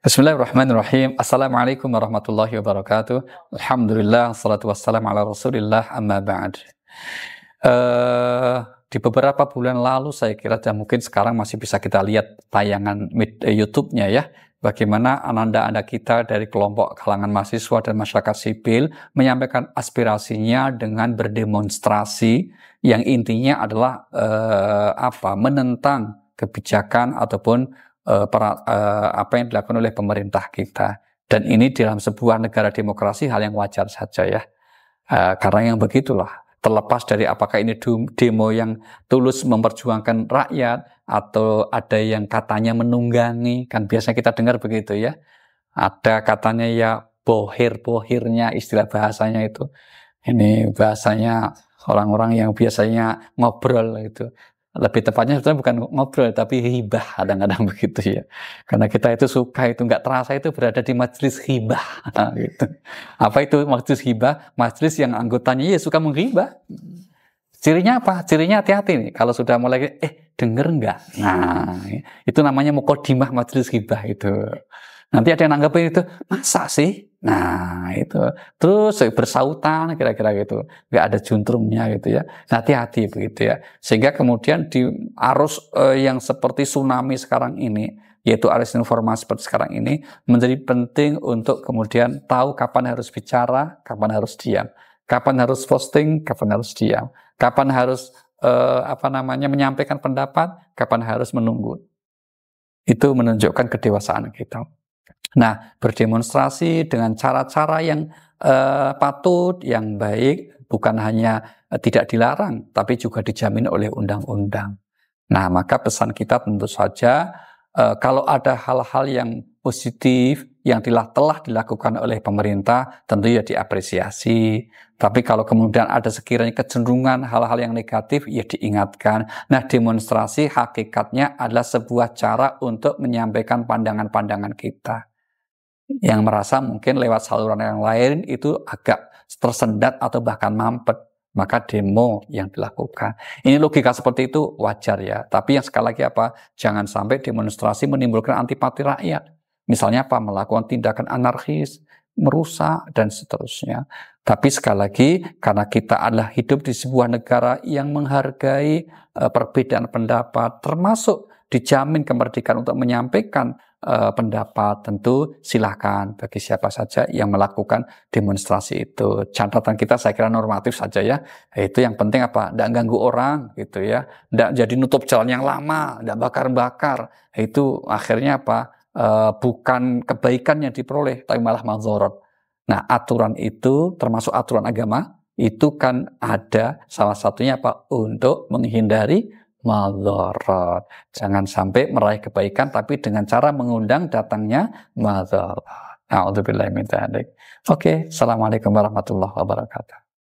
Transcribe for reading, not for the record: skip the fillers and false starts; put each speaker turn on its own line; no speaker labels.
Bismillahirrahmanirrahim. Assalamualaikum warahmatullahi wabarakatuh. Alhamdulillah, salatu wassalamu ala rasulillah, amma ba'd. Di beberapa bulan lalu saya kira dan mungkin sekarang masih bisa kita lihat tayangan YouTube-nya ya, bagaimana anda kita dari kelompok kalangan mahasiswa dan masyarakat sipil menyampaikan aspirasinya dengan berdemonstrasi yang intinya adalah menentang kebijakan ataupun apa yang dilakukan oleh pemerintah kita. Dan ini dalam sebuah negara demokrasi hal yang wajar saja ya, karena yang begitulah, terlepas dari apakah ini demo yang tulus memperjuangkan rakyat atau ada yang katanya menunggangi, kan biasanya kita dengar begitu ya, ada katanya ya bohir-bohirnya, istilah bahasanya itu, ini bahasanya orang-orang yang biasanya ngobrol itu. Lebih tepatnya sebenarnya bukan ngobrol tapi hibah, kadang-kadang begitu ya, karena kita itu suka itu nggak terasa itu berada di majelis hibah gitu. Apa itu majelis hibah? Majelis yang anggotanya ya suka menghibah. Cirinya apa? Cirinya hati-hati nih, kalau sudah mulai denger nggak, nah itu namanya muqaddimah majelis hibah itu. Nanti ada yang nanggepin itu, masa sih? Nah itu, terus bersautan kira-kira gitu, nggak ada juntrungnya gitu ya. Hati-hati begitu ya. Sehingga kemudian di arus yang seperti tsunami sekarang ini, yaitu arus informasi seperti sekarang ini, menjadi penting untuk kemudian tahu kapan harus bicara, kapan harus diam, kapan harus posting, kapan harus diam, kapan harus menyampaikan pendapat, kapan harus menunggu. Itu menunjukkan kedewasaan kita. Nah, berdemonstrasi dengan cara-cara yang patut, yang baik, bukan hanya tidak dilarang, tapi juga dijamin oleh undang-undang. Nah, maka pesan kita tentu saja, kalau ada hal-hal yang positif, yang telah dilakukan oleh pemerintah, tentu ya diapresiasi. Tapi kalau kemudian ada sekiranya kecenderungan hal-hal yang negatif, ya diingatkan. Nah, demonstrasi hakikatnya adalah sebuah cara untuk menyampaikan pandangan-pandangan kita, yang merasa mungkin lewat saluran yang lain itu agak tersendat atau bahkan mampet, maka demo yang dilakukan. Ini logika seperti itu wajar ya, tapi yang sekali lagi jangan sampai demonstrasi menimbulkan antipati rakyat. Misalnya melakukan tindakan anarkis, merusak, dan seterusnya. Tapi sekali lagi, karena kita adalah hidup di sebuah negara yang menghargai perbedaan pendapat, termasuk dijamin kemerdekaan untuk menyampaikan pendapat, tentu silakan bagi siapa saja yang melakukan demonstrasi itu. Catatan kita saya kira normatif saja ya. Itu yang penting Nggak ganggu orang gitu ya. Nggak jadi nutup jalan yang lama, nggak bakar-bakar. Itu akhirnya bukan kebaikan yang diperoleh, tapi malah madzarat. Nah, aturan itu termasuk aturan agama, itu kan ada salah satunya untuk menghindari madzarat. Jangan sampai meraih kebaikan tapi dengan cara mengundang datangnya madzarat. A'udzubillahi min dzalik. Oke, assalamualaikum warahmatullahi wabarakatuh.